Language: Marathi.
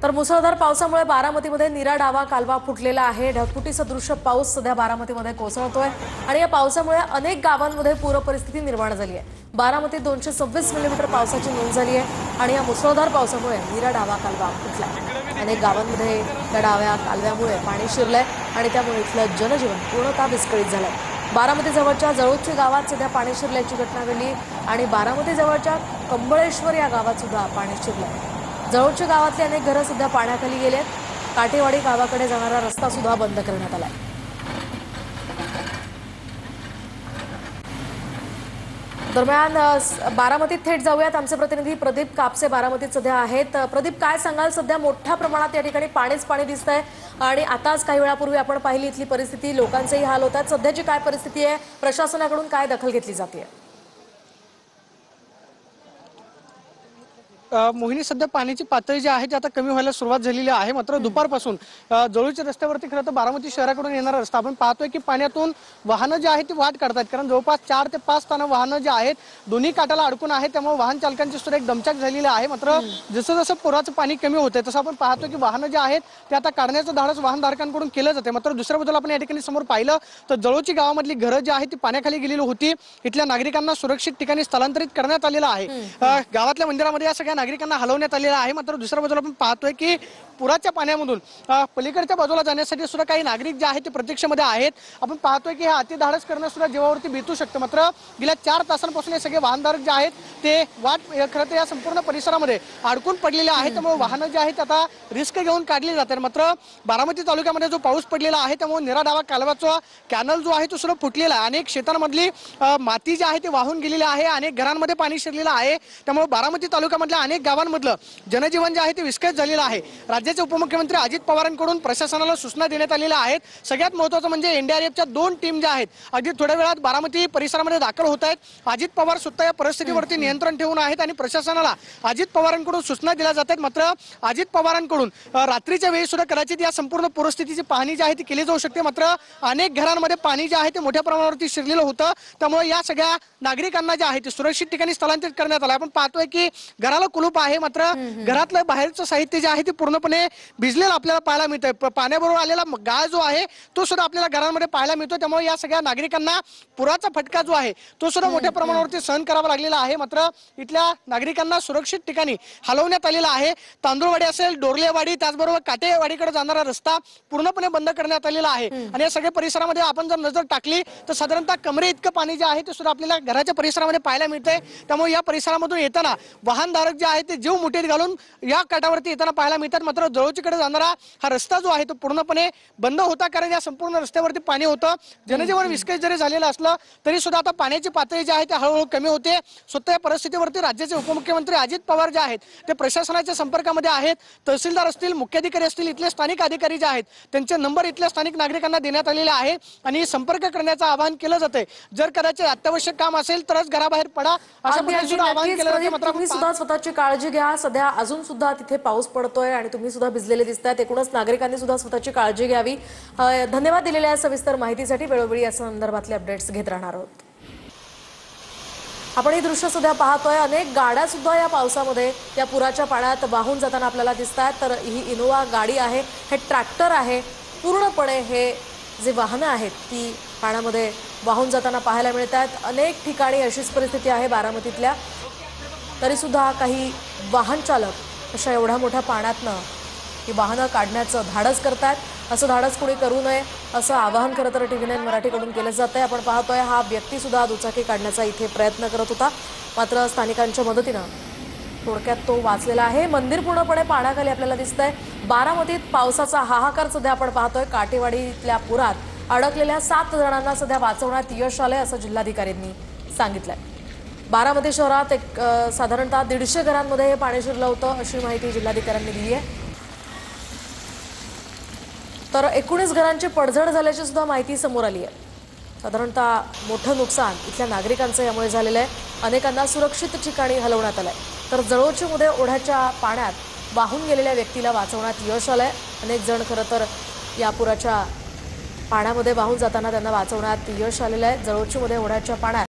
तर मुसळधार पावसामुळे बारामतीमध्ये नीरा डावा कालवा फुटलेला आहे। ढगफुटी सदृश पाऊस सध्या बारामतीमध्ये कोसळतोय आणि या पावसामुळे अनेक गावांमध्ये पूर परिस्थिती निर्माण झाली आहे। बारामतीत 226 मिलीमीटर पावसाची नोंद झाली आहे आणि या मुसळधार पावसामुळे नीरा डावा कालवा फुटला। अनेक गावांमध्ये या डाव्या कालव्यामुळे पाणी शिरलंय आणि त्यामुळे इथलं जनजीवन पूर्णतः विस्कळीत झालंय। बारामती जवळच्या जळोची गावात सध्या पाणी शिरल्याची घटना घडली आणि बारामती जवळच्या कंबळेश्वर या गावात सुद्धा पाणी शिरलंय। जळोच्या गावातले अनेक घरं सध्या पाण्याखाली गेलेत। काटेवाडी गावाकडे जाणारा रस्ता सुद्धा बंद करण्यात आलाय। दरम्यान बारामतीत थेट जाऊयात, आमचे प्रतिनिधी प्रदीप कापसे बारामतीत सध्या आहेत। प्रदीप, काय सांगाल? सध्या मोठ्या प्रमाणात या ठिकाणी पाणीच पाणी दिसतंय आणि आताच काही वेळापूर्वी आपण पाहिली इथली परिस्थिती, लोकांचेही हाल होतात। सध्याची काय परिस्थिती आहे? प्रशासनाकडून काय दखल घेतली जाते? मोहिनी, सध्या पाण्याची पातळी जी आहे ती आता कमी व्हायला सुरुवात झालेली आहे। मात्र दुपारपासून जळूच्या रस्त्यावरती खरं तर बारामती शहराकडून येणारा रस्ता आपण पाहतोय की पाण्यातून वाहनं जी आहेत ती वाट काढतात, कारण जवळपास 4 ते 5 ताना वाहनं जी आहेत दोन्ही काठाला अडकून आहेत, त्यामुळे वाहन चालकांची सुद्धा एक दमछाक झालेली आहे। मात्र जसं जसं पुराचं पाणी कमी होतंय तसं आपण पाहतो की वाहनं जे आहेत ते आता काढण्याचं धाडस वाहनधारकांकडून केलं जाते। मात्र दुसऱ्या बाजूला आपण या ठिकाणी समोर पाहिलं तर जळोची गावामधली घरं जी आहेत ती पाण्याखाली गेलेली होती। इथल्या नागरिकांना सुरक्षित ठिकाणी स्थलांतरित करण्यात आलेलं आहे। गावातल्या मंदिरामध्ये या सगळ्या नागरिकांना हलवण्यात आलेला आहे। मात्र दुसऱ्या बाजूला आपण पाहतोय की पुराच्या पाण्यामधून पलीकडच्या बाजूला जाण्यासाठी सुद्धा काही नागरिक जे आहेत ते प्रतीक्षेमध्ये आहेत। आपण पाहतोय की हे अतिधाडस करणं सुद्धा जीवावरती बेतू शकतं। मात्र गेल्या 4 तासांपासून हे सगळे वाहनधारक जे आहेत ते खरं तर या संपूर्ण परिसरामध्ये अडकून पडलेले आहेत, त्यामुळे वाहनं जे आहेत आता रिस्क घेऊन काढली जातात। मात्र बारामती तालुक्यामध्ये जो पाऊस पडलेला आहे त्यामुळे नीरा डावा कालवाचा कॅनल जो आहे तो सुद्धा फुटलेला आहे। अनेक शेतांमधली माती जी आहे ती वाहून गेलेली आहे, अनेक घरांमध्ये पाणी शिरलेलं आहे, त्यामुळे बारामती तालुक्यामधल्या अनेक गावांमधलं जनजीवन जे आहे ते विस्कळीत झालेलं आहे। राज्याचे उपमुख्यमंत्री अजित पवारांकडून प्रशासनाला सूचना देण्यात आलेल्या आहेत। सगळ्यात महत्त्वाचं म्हणजे एनडीआरएफच्या 2 टीम ज्या आहेत अगदी थोड्या वेळात बारामती परिसरामध्ये दाखल होत आहेत। अजित पवार स्वतः या परिस्थितीवरती नियंत्रण ठेवून आहेत आणि प्रशासनाला अजित पवारांकडून सूचना दिल्या जात आहेत। मात्र अजित पवारांकडून रात्रीच्या वेळी सुद्धा कदाचित या संपूर्ण परिस्थितीची पाहणी जी आहे ती केली जाऊ शकते। मात्र अनेक घरांमध्ये पाणी जे आहे ते मोठ्या प्रमाणावरती शिरलेलं होतं, त्यामुळे या सगळ्या नागरिकांना जे आहे ते सुरक्षित ठिकाणी स्थलांतरित करण्यात आलं। आपण पाहतोय की घराला कुलूप आहे, मात्र घरातलं बाहेरचं साहित्य जे आहे ते पूर्णपणे भिजलेलं आपल्याला पाहायला मिळतंय। पाण्याबरोबर आलेला गाळ जो आहे तो सुद्धा आपल्याला घरांमध्ये पाहायला मिळतो, त्यामुळे या सगळ्या नागरिकांना पुराचा फटका जो आहे तो सुद्धा मोठ्या प्रमाणावरती सहन करावा लागलेला आहे। मात्र इथल्या नागरिकांना सुरक्षित ठिकाणी हलवण्यात आलेला आहे। तांदूळवाडी असेल, डोरलेवाडी, त्याचबरोबर काटेवाडीकडे जाणारा रस्ता पूर्णपणे बंद करण्यात आलेला आहे आणि या सगळ्या परिसरामध्ये आपण जर नजर टाकली तर साधारणतः कमरे इतकं पाणी जे आहे ते सुद्धा आपल्याला घराच्या परिसरामध्ये पाहायला मिळतंय। त्यामुळे या परिसरामधून येताना वाहनधारक जे आहे ते जीव मुठीत घालून या काठावरती येताना पाहायला मिळतात। मात्र जळोचीकडे जाणारा हा रस्ता जो आहे तो पूर्णपणे बंद होता, कारण या संपूर्ण रस्त्यावरती पाणी होतं। जनजीवन विस्कळीत जरी झालेलं असलं तरी सुद्धा आता पाण्याची पातळी जी आहे ती हळूहळू कमी होते। स्वतः या परिस्थितीवरती राज्याचे उपमुख्यमंत्री अजित पवार जे आहेत ते प्रशासनाच्या संपर्कामध्ये आहेत। तहसीलदार असतील, मुख्याधिकारी असतील, इथले स्थानिक अधिकारी जे आहेत त्यांचे नंबर इथल्या स्थानिक नागरिकांना देण्यात आलेले आहे आणि संपर्क करण्याचं आवाहन केलं जातंय। जर कदाचित अत्यावश्यक काम असेल तरच घराबाहेर पडा, अशा प्रकारचे आवाहन केलं जाते। मात्र तुम्ही सुद्धा स्वतःची काळजी घ्या। सध्या अजून सुद्धा तिथे पाऊस पडतोय आणि तुम्ही सुद्धा भिजलेले दिसतात। एकूणच नागरिकांनी सुद्धा स्वतःची काळजी घ्यावी। धन्यवाद दिलेल्या सविस्तर माहितीसाठी। वेळोवेळी या संदर्भातले अपडेट्स घेत राहणार आहोत। आपण ही दृश्य सुद्धा पाहतोय, अनेक गाड्या सुद्धा या पावसामध्ये या पुराच्या पाण्यात वाहून जाताना आपल्याला दिसतात। तर ही इनोवा गाडी आहे, हे ट्रॅक्टर आहे, पूर्णपणे हे जे वाहनं आहेत ती पाण्यामध्ये वाहून जाताना पाहायला मिळतात। अनेक ठिकाणी अशीच परिस्थिती आहे बारामतीतल्या, तरी सुद्धा काही वाहन चालक अशा एवढ्या मोठ्या पाण्यातनं ही वाहनं काढण्याचं धाडस करतात। असं धाडस कोणी करू नये असं आवाहन खरं तर TV9 मराठीकडून केलं जातंय। आपण पाहतोय हा व्यक्ती सुद्धा दुचाकी काढण्याचा इथे प्रयत्न करत होता, मात्र स्थानिकांच्या मदतीनं थोडक्यात तो वाचलेला आहे। मंदिर पूर्णपणे पाण्याखाली आपल्याला दिसतंय। बारामतीत पावसाचा हाहाकार सध्या आपण पाहतोय। काटेवाडीतल्या पुरात अडकलेल्या 7 जणांना सध्या वाचवण्यात यश आलंय असं जिल्हाधिकाऱ्यांनी सांगितलंय। बारामती शहरात साधारणतः 150 घरांमध्ये हे पाणी शिरलं होतं अशी माहिती जिल्हाधिकाऱ्यांनी दिली आहे। तर 19 घरांची पडझड झाल्याची सुद्धा माहिती समोर आली आहे। साधारणतः मोठं नुकसान इथल्या नागरिकांचं यामुळे झालेलं आहे। अनेकांना सुरक्षित ठिकाणी हलवण्यात आलंय। तर जळोचीमध्ये ओढ्याच्या पाण्यात वाहून गेलेल्या व्यक्तीला वाचवण्यात यश आलंय। अनेक जण खरं तर या पुराच्या पाण्यामध्ये वाहून जाताना त्यांना वाचवण्यात यश आलेलं आहे। जळोचीमध्ये ओढ्याच्या पाण्यात